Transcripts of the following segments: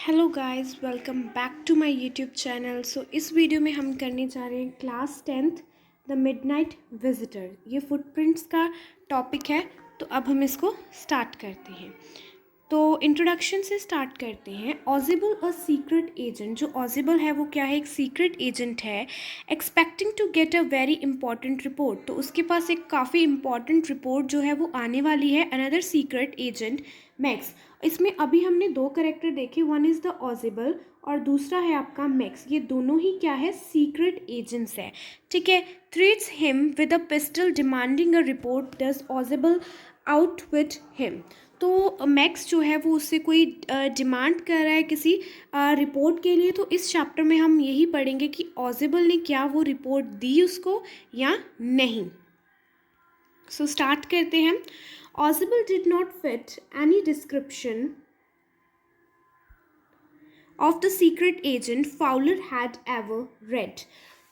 Hello guys, welcome back to my YouTube channel. इस video में हम करने जा रहे हैं class 10th the midnight visitor. ये फुटप्रिंट्स का टॉपिक है। तो अब हम इसको स्टार्ट करते हैं। तो इंट्रोडक्शन से स्टार्ट करते हैं। Ausable a secret agent. जो ऑजिबल है वो क्या है? एक सीक्रेट एजेंट है। Expecting to get a very important report. तो उसके पास एक काफ़ी इंपॉर्टेंट रिपोर्ट जो है वो आने वाली है। Another secret agent max. इसमें अभी हमने दो करेक्टर देखे, वन इज़ द ऑजिबल और दूसरा है आपका मैक्स। ये दोनों ही क्या है? सीक्रेट एजेंट्स है। ठीक है। Threats him with a pistol demanding a report. Does Ozible out with him. तो मैक्स जो है वो उससे कोई डिमांड कर रहा है किसी रिपोर्ट के लिए। तो इस चैप्टर में हम यही पढ़ेंगे कि ऑजिबल ने क्या वो रिपोर्ट दी उसको या नहीं। सो स्टार्ट करते हैं। Ozible did not fit any description of the secret agent Fowler had ever read.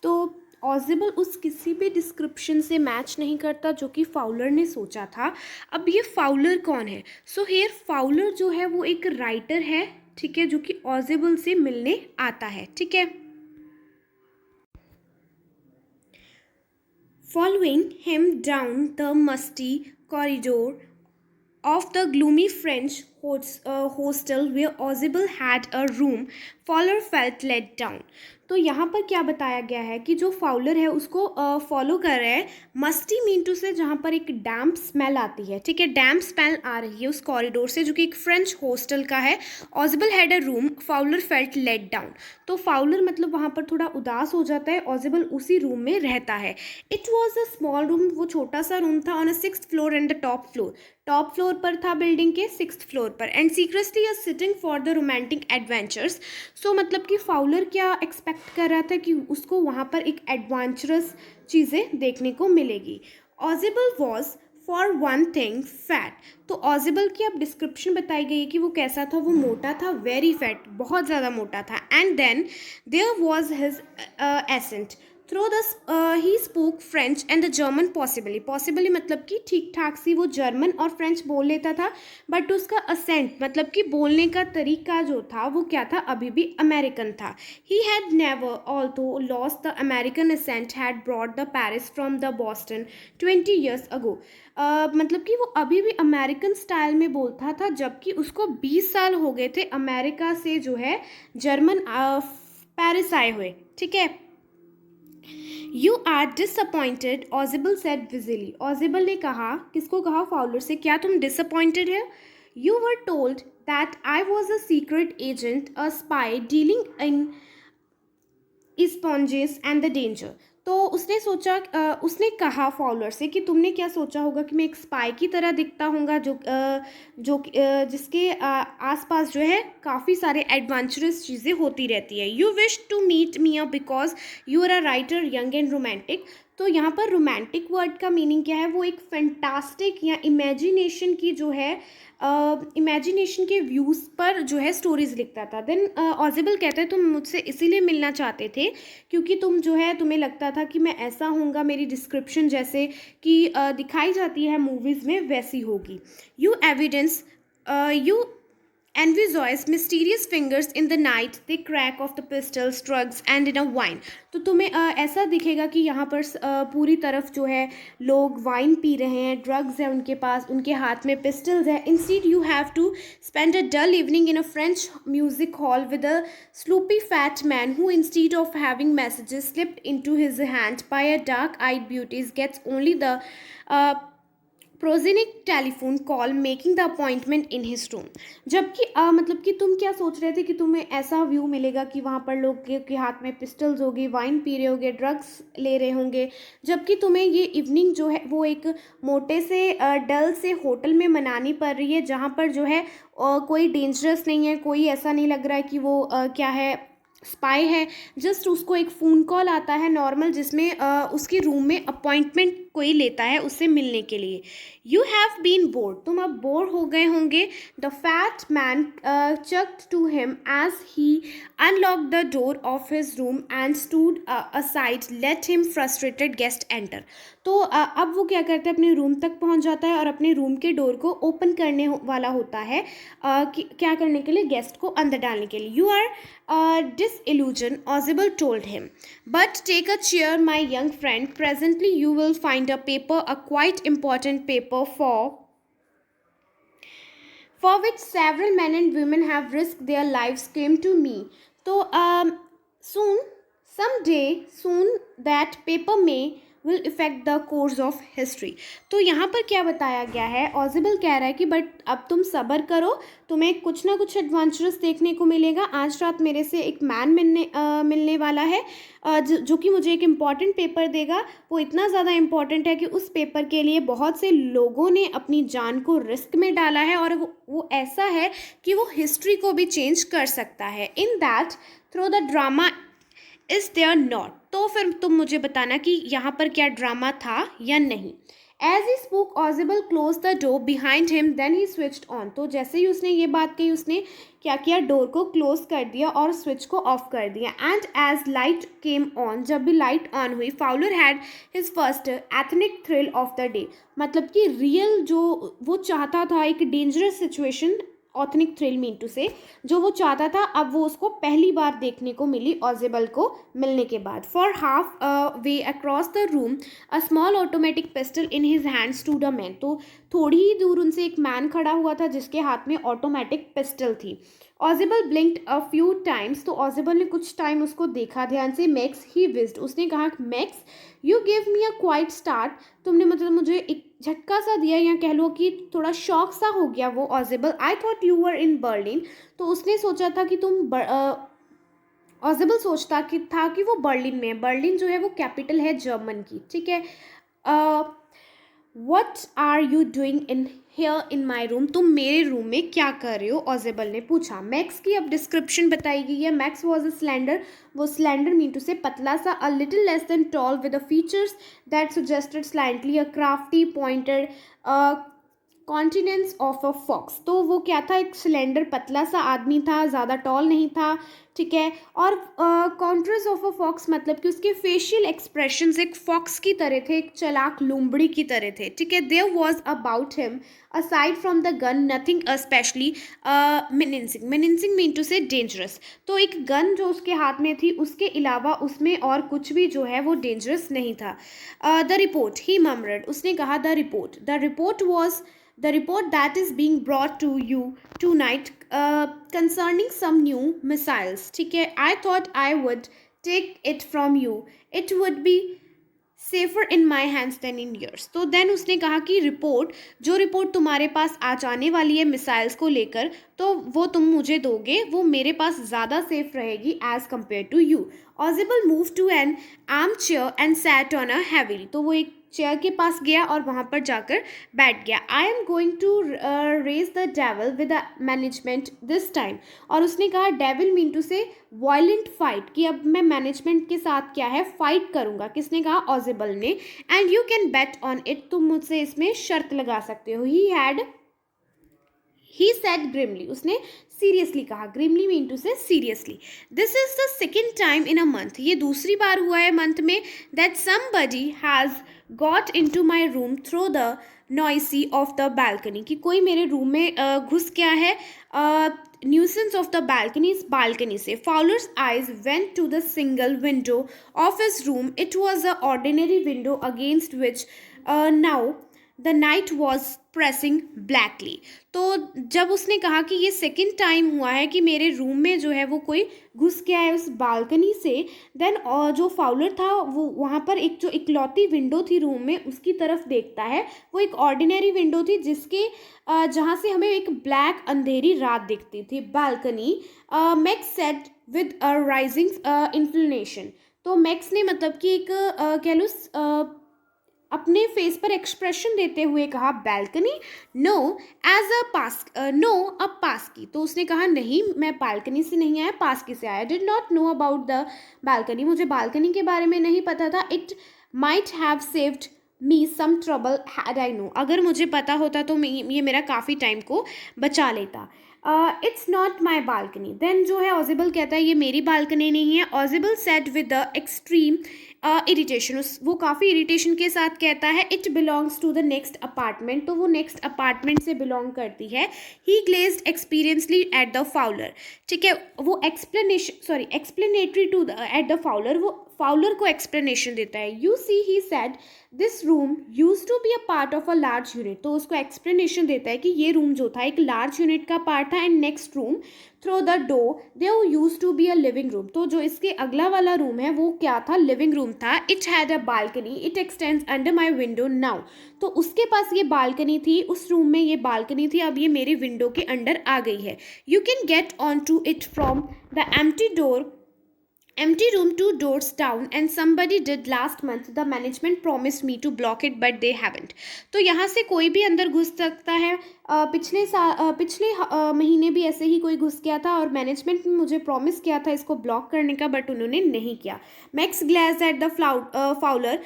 तो ऑजिबल उस किसी भी डिस्क्रिप्शन से मैच नहीं करता जो कि फाउलर ने सोचा था। अब ये फाउलर कौन है? सो हियर फाउलर जो है वो एक राइटर है, ठीक है, जो कि ऑजिबल से मिलने आता है। ठीक है। Following him down the musty corridor of the gloomy French hostel where Ausible had a room, Fowler felt let down. तो यहाँ पर क्या बताया गया है कि जो फाउलर है उसको फॉलो कर रहे हैं मस्टी मीन से, जहाँ पर एक डैम्प स्मेल आती है। ठीक है, डैम्प स्मेल आ रही है उस कॉरिडोर से जो कि एक फ्रेंच हॉस्टल का है। Ozible had a room, Fowler felt let down. तो फाउलर मतलब वहाँ पर थोड़ा उदास हो जाता है, ऑजिबल उसी रूम में रहता है। It was a small room, वो छोटा सा रूम था, on a 6th floor and the top floor. Top floor पर था बिल्डिंग के, 6th फ्लोर पर। And secretly a sitting for the romantic adventures. So मतलब कि फाउलर क्या एक्सपेक्ट कर रहा था कि उसको वहाँ पर एक एडवेंचरस चीज़ें देखने को मिलेगी। Ozible was for one thing fat. तो ऑजिबल की अब डिस्क्रिप्शन बताई गई है कि वो कैसा था। वो मोटा था, वेरी फैट, बहुत ज़्यादा मोटा था। And then there was his accent. Through this he spoke French and the German possibly मतलब कि ठीक ठाक सी वो जर्मन और फ्रेंच बोल लेता था। बट उसका असेंट मतलब कि बोलने का तरीका जो था वो क्या था? अभी भी अमेरिकन था। He had never although lost the American accent had brought the Paris from the Boston 20 years ago। मतलब कि वो अभी भी अमेरिकन स्टाइल में बोलता था, जबकि उसको 20 साल हो गए थे अमेरिका से जो है जर्मन पेरिस आए हुए। ठीक है। You are disappointed, Ozible said wheezily. Ozible ने कहा, किसको कहा? फाउलर से, क्या तुम डिसअपॉइंटेड है? You were told that I was a secret agent, a spy dealing in sponges and the danger. तो उसने सोचा, उसने कहा फाउलर से कि तुमने क्या सोचा होगा कि मैं एक स्पाई की तरह दिखता हूँगा जिसके आसपास जो है काफ़ी सारे एडवेंचरस चीज़ें होती रहती है। You wish to meet me because you are a writer young and romantic. तो यहाँ पर रोमांटिक वर्ड का मीनिंग क्या है? वो एक फैंटास्टिक या इमेजिनेशन की जो है इमेजिनेशन के व्यूज़ पर जो है स्टोरीज लिखता था। देन ऑजिबल कहते हैं तुम मुझसे इसीलिए मिलना चाहते थे क्योंकि तुम जो है, तुम्हें लगता था कि मैं ऐसा होऊंगा, मेरी डिस्क्रिप्शन जैसे कि दिखाई जाती है मूवीज़ में वैसी होगी। You evidence you envisage mysterious fingers in the night, the crack of the pistols, drugs and in a wine। तो तुम्हें ऐसा दिखेगा कि यहाँ पर पूरी तरफ जो है लोग वाइन पी रहे हैं, ड्रग्स है उनके पास, उनके हाथ में पिस्टल्स है। Instead you have to spend a dull evening in a French music hall with a sloppy fat man who instead of having messages slipped into his hand by a dark eyed beauty gets only the प्रोजेनिक telephone call making the appointment in his room. जबकि मतलब कि तुम क्या सोच रहे थे कि तुम्हें ऐसा व्यू मिलेगा कि वहाँ पर लोग के हाथ में पिस्टल्स होगी, वाइन पी रहे होंगे, ड्रग्स ले रहे होंगे, जबकि तुम्हें ये इवनिंग जो है वो एक मोटे से डल से होटल में मनानी पड़ रही है, जहाँ पर जो है कोई डेंजरस नहीं है, कोई ऐसा नहीं लग रहा है कि वो क्या है, स्पाई है। जस्ट उसको एक फ़ोन कॉल आता है नॉर्मल, जिसमें उसके रूम में अपॉइंटमेंट कोई लेता है उससे मिलने के लिए। यू हैव बीन बोर्ड, तुम अब बोर हो गए होंगे। The fat man chucked to him as he unlocked the door of his room and stood aside let him frustrated guest enter। तो अब वो क्या करता है, अपने रूम तक पहुंच जाता है और अपने रूम के डोर को ओपन करने वाला होता है क्या करने के लिए, गेस्ट को अंदर डालने के लिए। You are disillusioned, Ozable told him, but take a chair my young friend, presently you will find a paper, a quite important paper for which several men and women have risked their lives came to me। तो soon that paper may will affect the course of history। तो यहाँ पर क्या बताया गया है, ऑजिबल कह रहा है कि बट अब तुम सब्र करो, तुम्हें कुछ ना कुछ एडवेंचरस देखने को मिलेगा। आज रात मेरे से एक मैन मिलने वाला है जो कि मुझे एक इम्पॉर्टेंट पेपर देगा। वो इतना ज़्यादा इम्पॉर्टेंट है कि उस पेपर के लिए बहुत से लोगों ने अपनी जान को रिस्क में डाला है और वो ऐसा है कि वो हिस्ट्री को भी चेंज कर सकता है। In that through the drama is there not, तो फिर तुम मुझे बताना कि यहाँ पर क्या ड्रामा था या नहीं। As he spoke Ausable close the door behind him then he switched on. तो जैसे ही उसने ये बात कही उसने क्या किया, डोर को क्लोज कर दिया और स्विच को ऑफ कर दिया। And as light came on, जब भी लाइट ऑन हुई, Fowler had his first ethnic thrill of the day. मतलब कि रियल जो वो चाहता था, एक dangerous situation, authentic thrill mean to say, जो वो चाहता था अब वो उसको पहली बार देखने को मिली ऑजिबल को मिलने के बाद। For half way across the room a small automatic pistol in his hand stood a man. तो थोड़ी ही दूर उनसे एक मैन खड़ा हुआ था जिसके हाथ में ऑटोमेटिक पिस्टल थी। ऑजिबल ब्लिंक्ड अ फ्यू टाइम्स, तो ऑजिबल ने कुछ टाइम उसको देखा ध्यान से। मैक्स ही विज्ड, उसने कहा max you give me a quite start, तुमने मतलब मुझे एक झटका सा दिया, या कह लो कि थोड़ा शॉक सा हो गया वो Ausable. I thought you were in Berlin, तो उसने सोचा था कि ऑजिबल सोचता था कि वो बर्लिन में है। बर्लिन जो है वो कैपिटल है जर्मन की, ठीक है। What are you doing in here in my room, तुम मेरे रूम में क्या कर रहे हो, ऑजिबल ने पूछा। मैक्स की अब डिस्क्रिप्शन बताई गई है। मैक्स वॉज अ स्लैंडर, वो स्लैंडर मीन टू से पतला सा, a little less than tall with the features that suggested slightly a crafty pointed countenance of a fox. तो वो क्या था, एक सिलेंडर पतला सा आदमी था, ज़्यादा टॉल नहीं था, ठीक है। और कॉन्ट्रेस ऑफ अ फॉक्स मतलब कि उसके फेशियल एक्सप्रेशंस एक फॉक्स की तरह थे, एक चालाक लोमड़ी की तरह थे, ठीक है। There was about him aside from the gun nothing especially menacing mean to say dangerous। तो एक गन जो उसके हाथ में थी उसके अलावा उसमें और कुछ भी जो है वो डेंजरस नहीं था। द रिपोर्ट ही ममर्ड, उसने कहा the report that is being brought to you tonight concerning some new missiles, ठीक है। I thought I would take it from you, it would be safer in my hands than in yours. तो then उसने कहा कि जो report तुम्हारे पास आ जाने वाली है मिसाइल्स को लेकर, तो वो तुम मुझे दोगे, वो मेरे पास ज़्यादा सेफ रहेगी as compare to you. Ausable move to an armchair and sat on a heavily, तो वो एक चेयर के पास गया और वहाँ पर जाकर बैठ गया। I am going to raise the devil with the management this time, और उसने कहा devil mean to say violent fight, कि अब मैं मैनेजमेंट के साथ क्या है फाइट करूँगा। किसने कहा, ऑजिबल ने। And you can bet on it, तुम मुझसे इसमें शर्त लगा सकते हो। ही सेड ग्रिमली, उसने सीरियसली कहा, grimly mean to say seriously. This is the second time in a month, ये दूसरी बार हुआ है मंथ में, that somebody has got into my room through the noisy of the balcony, कि कोई मेरे रूम में घुस गया है न्यूसेंस ऑफ द बालकनी से। Fowler's eyes went to the single window of his room, it was a ordinary window against which now the night was pressing blackly. तो जब उसने कहा कि ये सेकेंड टाइम हुआ है कि मेरे रूम में जो है वो कोई घुस गया है उस बालकनी से, देन जो फाउलर था वो वहाँ पर एक जो इकलौती विंडो थी रूम में उसकी तरफ देखता है। वो एक ऑर्डिनरी विंडो थी जिसके जहाँ से हमें एक ब्लैक अंधेरी रात दिखती थी, balcony. Max said with a rising inflation, तो मैक्स ने मतलब कि एक कह लो अपने फेस पर एक्सप्रेशन देते हुए कहा balcony, no as a pass, no a pass की। तो उसने कहा नहीं, मैं बालकनी से नहीं आया, पास की से आया। Did not know about the balcony, मुझे बालकनी के बारे में नहीं पता था। It might have saved me some trouble had I know, अगर मुझे पता होता तो ये मेरा काफ़ी टाइम को बचा लेता. It's not my balcony. Then जो है ऑजिबल कहता है ये मेरी बालकनी नहीं है. Ausable said with the extreme irritation, वो काफ़ी इरिटेशन के साथ कहता है it belongs to the next apartment, तो वो नेक्स्ट अपार्टमेंट से बिलोंग करती है. He glazed expressionlessly at the Fowler. ठीक है, वो explanatory to the at the Fowler, वो फाउलर को एक्सप्लेनेशन देता है. You see he said this room use to be a part of a large unit, तो उसको एक्सप्लेनेशन देता है कि ये रूम जो था एक लार्ज यूनिट का पार्ट था. And next room through the door there used to be a living room, तो जो इसके अगला वाला रूम है वो क्या था, लिविंग रूम था. It had a balcony, it extends under my window now, तो उसके पास ये बालकनी थी, उस रूम में ये बालकनी थी, अब ये मेरी विंडो के अंडर आ गई है. You can get on to it from the empty room 2 doors down, and somebody did last month. The management promised me to block it but they haven't. तो यहाँ से कोई भी अंदर घुस सकता है. पिछले महीने भी ऐसे ही कोई घुस गया था और मैनेजमेंट ने मुझे प्रॉमिस किया था इसको ब्लॉक करने का, बट उन्होंने नहीं किया. Max glazed eight the Fowler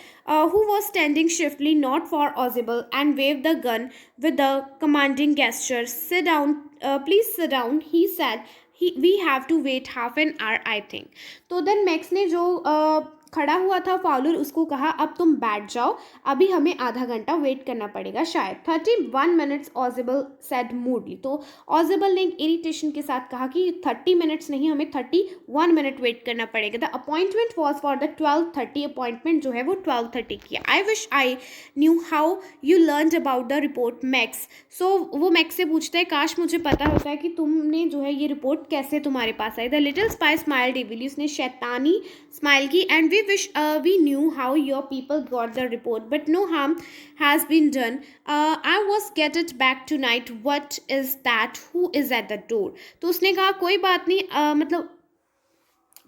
who was standing swiftly not for Ozible and waved the gun with the commanding gesture. Sit down, please sit down, he said. We have to wait half an hour I think. तो then Max ने जो खड़ा हुआ था Fowler उसको कहा अब तुम बैठ जाओ, अभी हमें आधा घंटा वेट करना पड़ेगा शायद. 31 मिनट्स ऑजिबल सेड मूडली, तो ऑजिबल ने इरिटेशन के साथ कहा कि 30 मिनट्स नहीं, हमें 31 मिनट वेट करना पड़ेगा. The appointment was for the 12:30, appointment जो है वो 12:30 की. I wish I knew how you learn about the report Max. So वो मैक्स से पूछता है काश मुझे पता होता है कि तुमने जो है ये रिपोर्ट कैसे तुम्हारे पास आई. The little spy smiled evilly, उसने शैतानी स्माइल की. एंड वी wish we knew how your people got the report, but no harm has been done. I was get it back tonight. What is that? Who is at the door? तो उसने कहा कोई बात नहीं, मतलब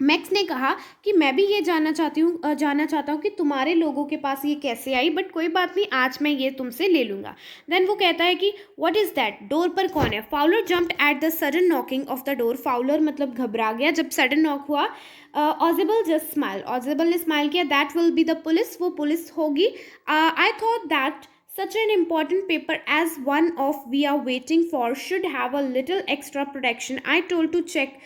मैक्स ने कहा कि मैं भी ये जानना चाहता हूँ कि तुम्हारे लोगों के पास ये कैसे आई, बट कोई बात नहीं, आज मैं ये तुमसे ले लूँगा. देन वो कहता है कि व्हाट इज़ दैट, डोर पर कौन है. Fowler jumped at the sudden knocking of the door, Fowler मतलब घबरा गया जब सडन नॉक हुआ. ऑजिबल जस्ट स्माइल, ऑजिबल ने स्माइल किया. That will be the police, वो पुलिस होगी. I thought that such an important paper as one of we are waiting for should have a little extra protection. I told to check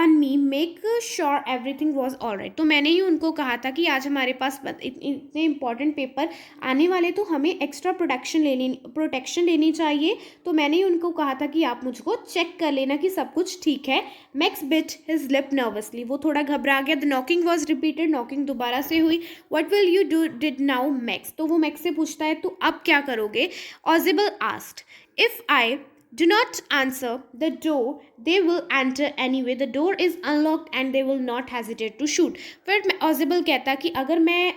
on me, make sure everything was all right. तो मैंने ही उनको कहा था कि आज हमारे पास इतने important paper आने वाले, तो हमें एक्स्ट्रा प्रोटेक्शन लेनी चाहिए. तो मैंने ही उनको कहा था कि आप मुझको चेक कर लेना कि सब कुछ ठीक है. Max bit his lip nervously, वो थोड़ा घबरा गया. The knocking was repeated, knocking दोबारा से हुई. What will you do did now max, तो वो मैक्स से पूछता है तो अब क्या करोगे. Ausable asked if I do not answer the door they will enter anyway, the door is unlocked and they will not hesitate to shoot. फिर ऑजिबल कहता कि अगर मैं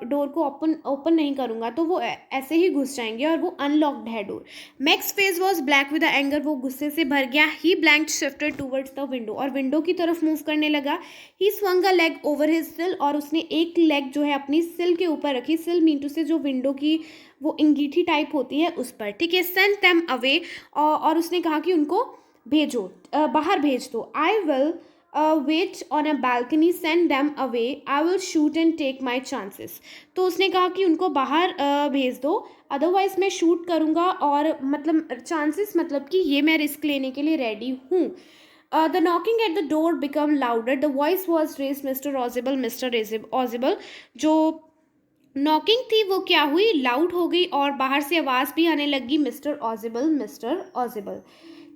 डोर को ओपन नहीं करूँगा तो वो ऐसे ही घुस जाएंगे और वो अनलॉक्ड है door. Max face was black with anger, वो गुस्से से भर गया. He blanked shifted towards the window, और विंडो की तरफ मूव करने लगा. He swung a leg over his sill, और उसने एक लेग जो है अपनी सिल के ऊपर रखी. सिल मीन टू से जो विंडो की वो अंगीठी टाइप होती है उस पर. ठीक है, सेंड देम अवे, और उसने कहा कि उनको भेजो, बाहर भेज दो. I will wait on a balcony, send them away, I will shoot and take my chances. तो उसने कहा कि उनको बाहर भेज दो, अदरवाइज मैं शूट करूँगा, और मतलब चांसेस मतलब कि ये मैं रिस्क लेने के लिए रेडी हूँ. The knocking at the door became louder. The voice was raised. Mr. Ozible, Mr. Ozible. जो नॉकिंग थी वो क्या हुई, लाउड हो गई, और बाहर से आवाज़ भी आने लगी. Mister Ausable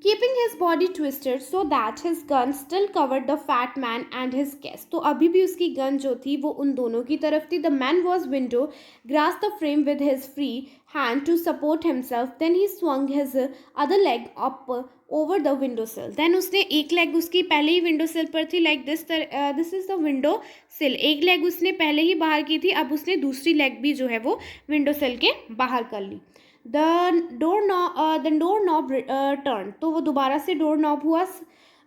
keeping his body twisted so that his gun still covered the fat man and his guest. तो अभी भी उसकी गन जो थी वो उन दोनों की तरफ थी. The man was window grasp the frame with his free hand to support himself. Then he swung his other leg up over the window sill. Then उसने एक लेग उसकी पहले ही विंडो सिल पर थी, like this is the window sill. एक leg उसने पहले ही बाहर की थी, अब उसने दूसरी लेग भी जो है वो विंडो सिल के बाहर कर ली. The door knob turned, तो वो दोबारा से डोर नॉब हुआ.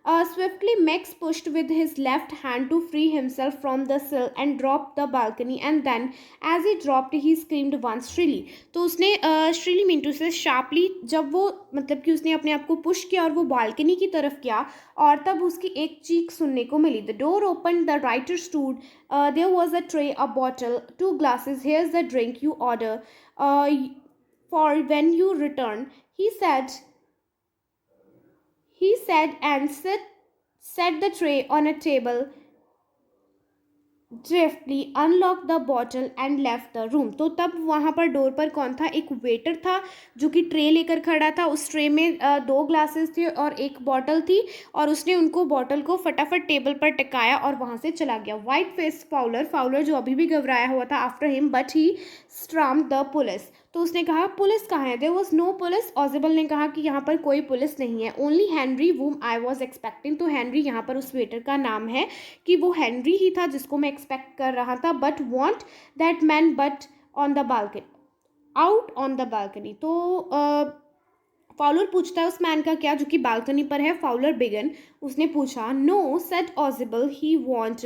Swiftly, Max pushed with his left hand to free himself from the sill and dropped the balcony. And then, as he dropped, he screamed once shrilly. तो उसने shrilly mean से sharply, जब वो मतलब कि उसने अपने आप को पुश किया और वो बालकनी की तरफ किया, और तब उसकी एक चीख सुनने को मिली. The door opened. The writer stood. There was a tray, a bottle, 2 glasses. Here's the drink you order. For when you return, he said. He said and set the tray on a table, driftly unlocked the bottle and left the room. तो तब वहाँ पर door पर कौन था? एक waiter था जो कि ट्रे लेकर खड़ा था. उस ट्रे में 2 ग्लासेस थे और एक बॉटल थी, और उसने उनको बॉटल को फटाफट टेबल पर टिकाया और वहाँ से चला गया. वाइट फेस फाउलर जो अभी भी घबराया हुआ था after him, but he stormed the police. तो उसने कहा पुलिस कहाँ है? There was no police. Ausable ने कहा कि यहाँ पर कोई पुलिस नहीं है. Only Henry whom I was expecting. तो हेनरी यहाँ पर उस वेटर का नाम है कि वो हेनरी ही था जिसको मैं एक्सपेक्ट कर रहा था. But want that man but on the balcony, out on the balcony. तो फाउलर पूछता है उस मैन का क्या जो कि बालकनी पर है. फाउलर बिगन, उसने पूछा. No said Ausable, he won't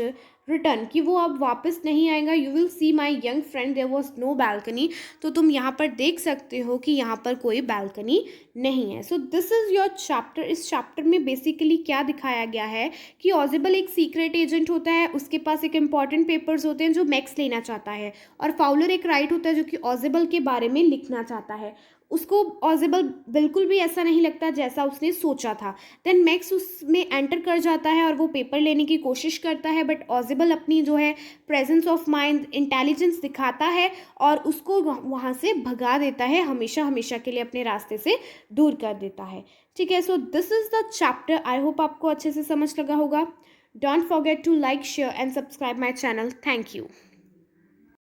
return, कि वो अब वापस नहीं आएगा. You will see my young friend, there was no balcony. तो तुम यहाँ पर देख सकते हो कि यहाँ पर कोई बालकनी नहीं है. So this is your chapter. इस चैप्टर में बेसिकली क्या दिखाया गया है कि ऑजिबल एक सीक्रेट एजेंट होता है, उसके पास एक इंपॉर्टेंट पेपर्स होते हैं जो मैक्स लेना चाहता है, और फाउलर एक राइट होता है जो कि ऑजिबल के बारे में लिखना चाहता है. उसको ऑजिबल बिल्कुल भी ऐसा नहीं लगता जैसा उसने सोचा था. देन मैक्स उसमें एंटर कर जाता है और वो पेपर लेने की कोशिश करता है, बट ऑजिबल अपनी जो है प्रेजेंस ऑफ माइंड, इंटेलिजेंस दिखाता है और उसको वहाँ से भगा देता है, हमेशा हमेशा के लिए अपने रास्ते से दूर कर देता है. ठीक है, so this is the chapter. I hope आपको अच्छे से समझ लगा होगा. Don't forget to like, share and subscribe my channel. Thank you.